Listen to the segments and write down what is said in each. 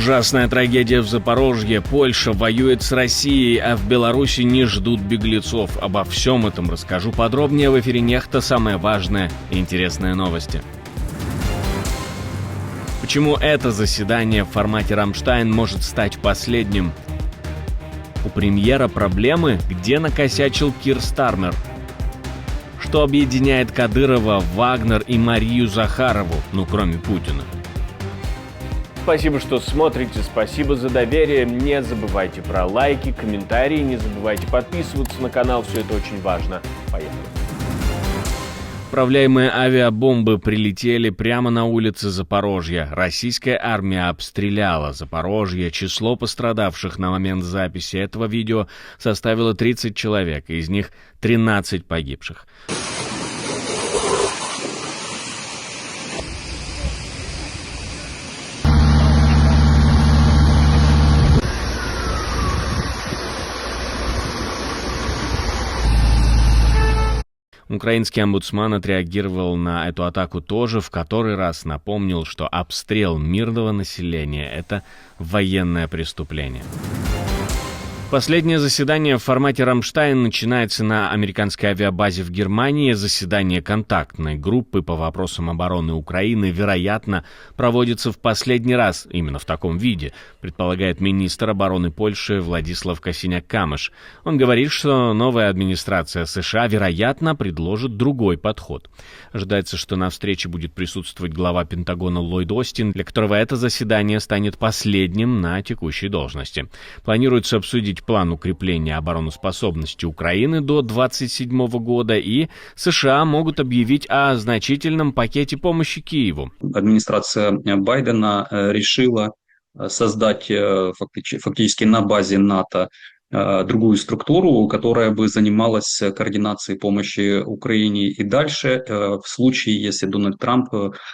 Ужасная трагедия в Запорожье. Польша воюет с Россией, а в Беларуси не ждут беглецов. Обо всем этом расскажу подробнее в эфире Нехта. Самое важное и интересные новости. Почему это заседание в формате «Рамштайн» может стать последним? У премьера проблемы, где накосячил Кир Стармер. Что объединяет Кадырова, Вагнер и Марию Захарову, кроме Путина? Спасибо, что смотрите, спасибо за доверие. Не забывайте про лайки, комментарии, не забывайте подписываться на канал, все это очень важно. Поехали. Управляемые авиабомбы прилетели прямо на улице Запорожья. Российская армия обстреляла Запорожье. Число пострадавших на момент записи этого видео составило 30 человек, из них 13 погибших. Украинский омбудсман отреагировал на эту атаку тоже, в который раз напомнил, что обстрел мирного населения – это военное преступление. Последнее заседание в формате «Рамштайн» начинается на американской авиабазе в Германии. Заседание контактной группы по вопросам обороны Украины, вероятно, проводится в последний раз именно в таком виде, предполагает министр обороны Польши Владислав Косиняк-Камыш. Он говорит, что новая администрация США, вероятно, предложит другой подход. Ожидается, что на встрече будет присутствовать глава Пентагона Ллойд Остин, для которого это заседание станет последним на текущей должности. Планируется обсудить план укрепления обороноспособности Украины до 2027 года, и США могут объявить о значительном пакете помощи Киеву. Администрация Байдена решила создать фактически на базе НАТО другую структуру, которая бы занималась координацией помощи Украине и дальше, в случае, если Дональд Трамп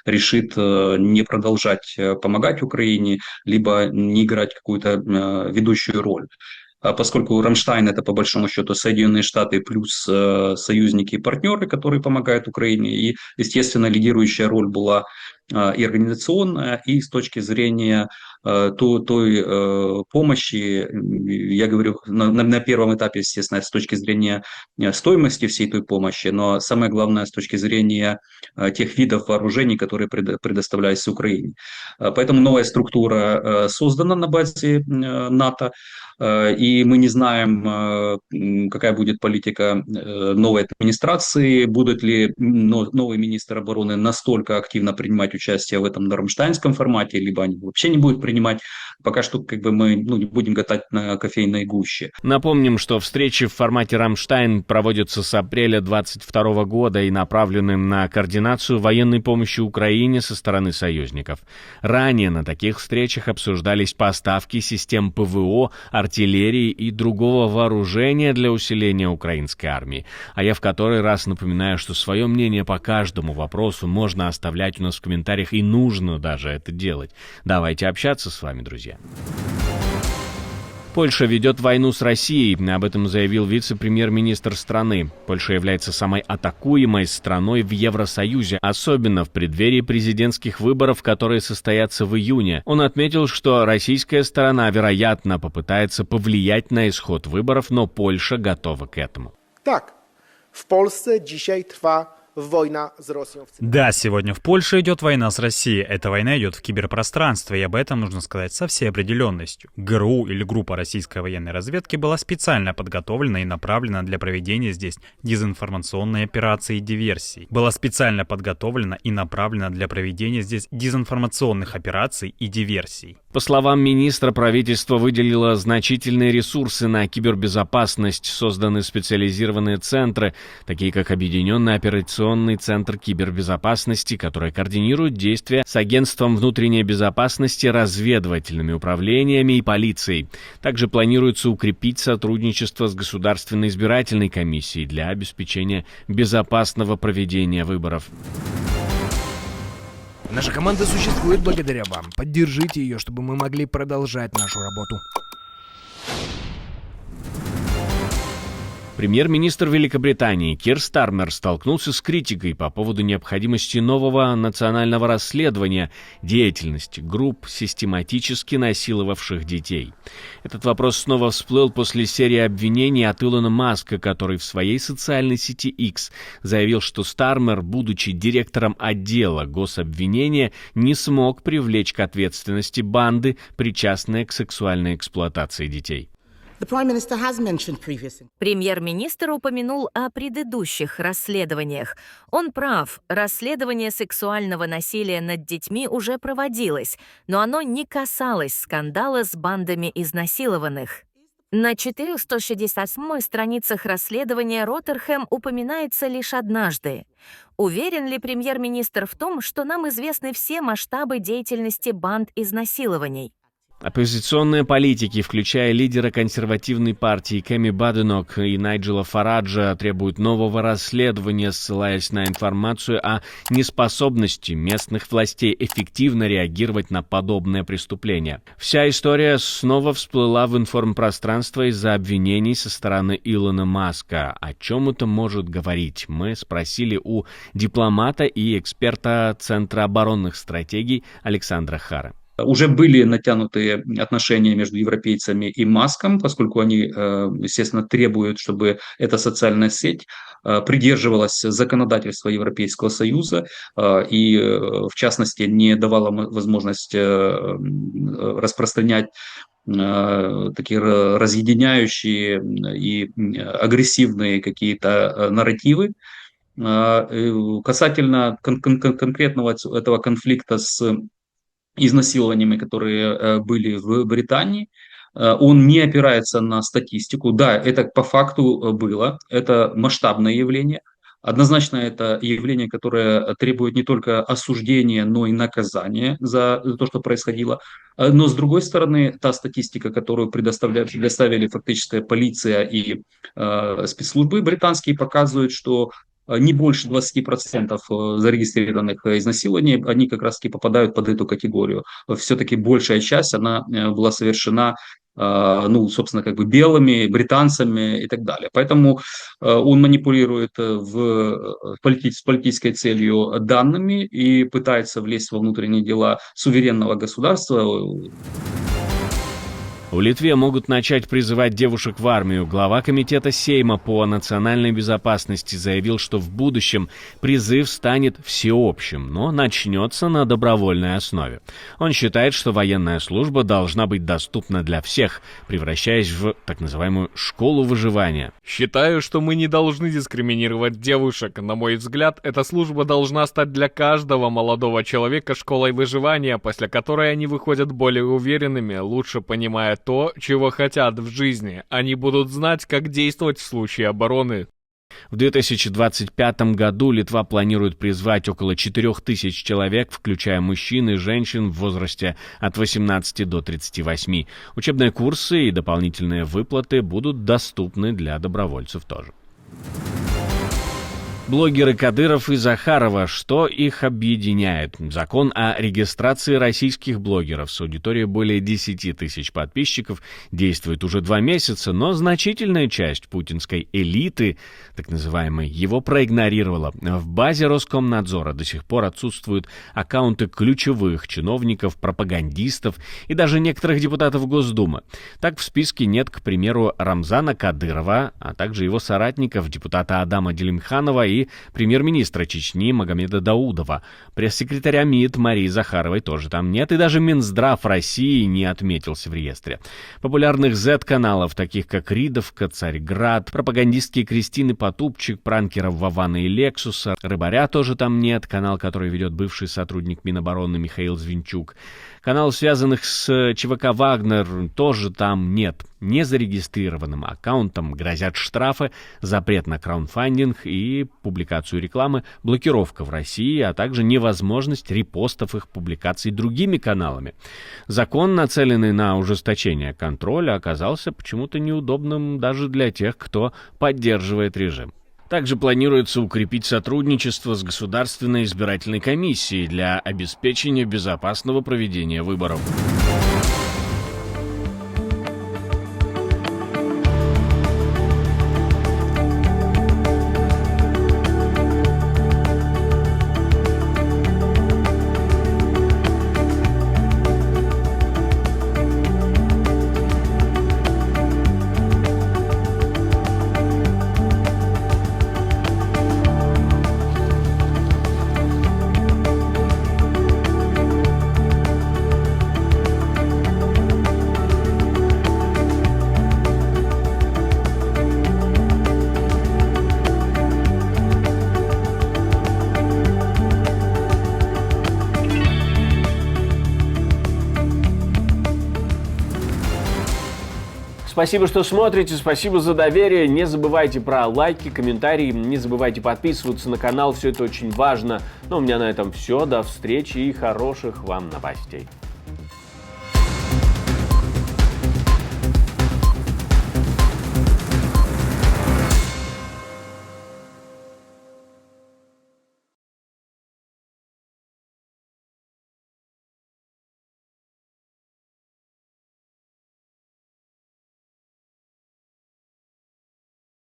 решит не продолжать помогать Украине, либо не играть какую-то ведущую роль. Поскольку Рамштайн – это, по большому счету, Соединенные Штаты плюс союзники и партнеры, которые помогают Украине, и, естественно, лидирующая роль была и организационная, и с точки зрения той помощи, я говорю, на первом этапе, естественно, с точки зрения стоимости всей той помощи, но самое главное, с точки зрения тех видов вооружений, которые предоставляются Украине. Поэтому новая структура создана на базе НАТО, и мы не знаем, какая будет политика новой администрации, будут ли новый министр обороны настолько активно принимать участие в этом рамштайнском формате, либо они вообще не будут принимать. Пока что мы не будем катать на кофейной гуще. Напомним, что встречи в формате «Рамштайн» проводятся с апреля 2022 года и направлены на координацию военной помощи Украине со стороны союзников. Ранее на таких встречах обсуждались поставки систем ПВО, артиллерии и другого вооружения для усиления украинской армии. А я в который раз напоминаю, что свое мнение по каждому вопросу можно оставлять у нас в комментариях, и нужно даже это делать. Давайте общаться с вами, друзья. Польша ведет войну с Россией, об этом заявил вице-премьер-министр страны. Польша является самой атакуемой страной в Евросоюзе, особенно в преддверии президентских выборов, которые состоятся в июне. Он отметил, что российская сторона, вероятно, попытается повлиять на исход выборов, но Польша готова к этому. Так, в Польsce dzisiaj trwa война с Россией. Да, сегодня в Польше идет война с Россией. Эта война идет в киберпространстве, и об этом нужно сказать со всей определенностью. ГРУ или группа российской военной разведки была специально подготовлена и направлена для проведения здесь дезинформационной операции и диверсий. Была специально подготовлена и направлена для проведения здесь дезинформационных операций и диверсий. По словам министра, правительство выделило значительные ресурсы на кибербезопасность, созданы специализированные центры, такие как Объединенный операционный центр кибербезопасности, который координирует действия с Агентством внутренней безопасности, разведывательными управлениями и полицией. Также планируется укрепить сотрудничество с Государственной избирательной комиссией для обеспечения безопасного проведения выборов. Наша команда существует благодаря вам. Поддержите ее, чтобы мы могли продолжать нашу работу. Премьер-министр Великобритании Кир Стармер столкнулся с критикой по поводу необходимости нового национального расследования деятельности групп, систематически насиловавших детей. Этот вопрос снова всплыл после серии обвинений от Илона Маска, который в своей социальной сети X заявил, что Стармер, будучи директором отдела гособвинения, не смог привлечь к ответственности банды, причастные к сексуальной эксплуатации детей. Премьер-министр упомянул о предыдущих расследованиях. Он прав, расследование сексуального насилия над детьми уже проводилось, но оно не касалось скандала с бандами изнасилованных. На 468-й страницах расследования Роттерхэм упоминается лишь однажды. Уверен ли премьер-министр в том, что нам известны все масштабы деятельности банд изнасилований? Оппозиционные политики, включая лидера консервативной партии Кэми Баденок и Найджела Фараджа, требуют нового расследования, ссылаясь на информацию о неспособности местных властей эффективно реагировать на подобные преступления. Вся история снова всплыла в информпространство из-за обвинений со стороны Илона Маска. О чем это может говорить? Мы спросили у дипломата и эксперта Центра оборонных стратегий Александра Хара. Уже были натянутые отношения между европейцами и Маском, поскольку они, естественно, требуют, чтобы эта социальная сеть придерживалась законодательства Европейского Союза и, в частности, не давала возможность распространять такие разъединяющие и агрессивные какие-то нарративы. Касательно конкретного этого конфликта с изнасилованиями, которые были в Британии, он не опирается на статистику. Да, это по факту было, это масштабное явление. Однозначно это явление, которое требует не только осуждения, но и наказания за то, что происходило. Но, с другой стороны, та статистика, которую предоставили фактически полиция и спецслужбы британские, показывают, что не больше 20% зарегистрированных изнасилований, они как раз-таки попадают под эту категорию. Все-таки большая часть, она была совершена, собственно, как бы белыми, британцами и так далее. Поэтому он манипулирует с политической целью данными и пытается влезть во внутренние дела суверенного государства. В Литве могут начать призывать девушек в армию. Глава комитета Сейма по национальной безопасности заявил, что в будущем призыв станет всеобщим, но начнется на добровольной основе. Он считает, что военная служба должна быть доступна для всех, превращаясь в так называемую школу выживания. Считаю, что мы не должны дискриминировать девушек. На мой взгляд, эта служба должна стать для каждого молодого человека школой выживания, после которой они выходят более уверенными, лучше понимая то, чего хотят в жизни. Они будут знать, как действовать в случае обороны. В 2025 году Литва планирует призвать около 4000 человек, включая мужчин и женщин в возрасте от 18 до 38. Учебные курсы и дополнительные выплаты будут доступны для добровольцев тоже. Блогеры Кадыров и Захарова, что их объединяет? Закон о регистрации российских блогеров с аудиторией более 10 тысяч подписчиков действует уже 2 месяца, но значительная часть путинской элиты, так называемой, его проигнорировала. В базе Роскомнадзора до сих пор отсутствуют аккаунты ключевых чиновников, пропагандистов и даже некоторых депутатов Госдумы. Так в списке нет, к примеру, Рамзана Кадырова, а также его соратников, депутата Адама Делимханова и премьер-министра Чечни Магомеда Даудова. Пресс-секретаря МИД Марии Захаровой тоже там нет, и даже Минздрав России не отметился в реестре. Популярных Z-каналов, таких как Ридовка, Царьград, пропагандистки Кристины Потупчик, пранкеров Вована и Лексуса, Рыбаря тоже там нет, канал, который ведет бывший сотрудник Минобороны Михаил Звинчук. Канал, связанных с ЧВК «Вагнер», тоже там нет. Незарегистрированным аккаунтам грозят штрафы, запрет на краундфандинг и публикацию рекламы, блокировка в России, а также невозможность репостов их публикаций другими каналами. Закон, нацеленный на ужесточение контроля, оказался почему-то неудобным даже для тех, кто поддерживает режим. Также планируется укрепить сотрудничество с Государственной избирательной комиссией для обеспечения безопасного проведения выборов. Спасибо, что смотрите, спасибо за доверие. Не забывайте про лайки, комментарии, не забывайте подписываться на канал, все это очень важно. Ну, у меня на этом все. До встречи и хороших вам новостей.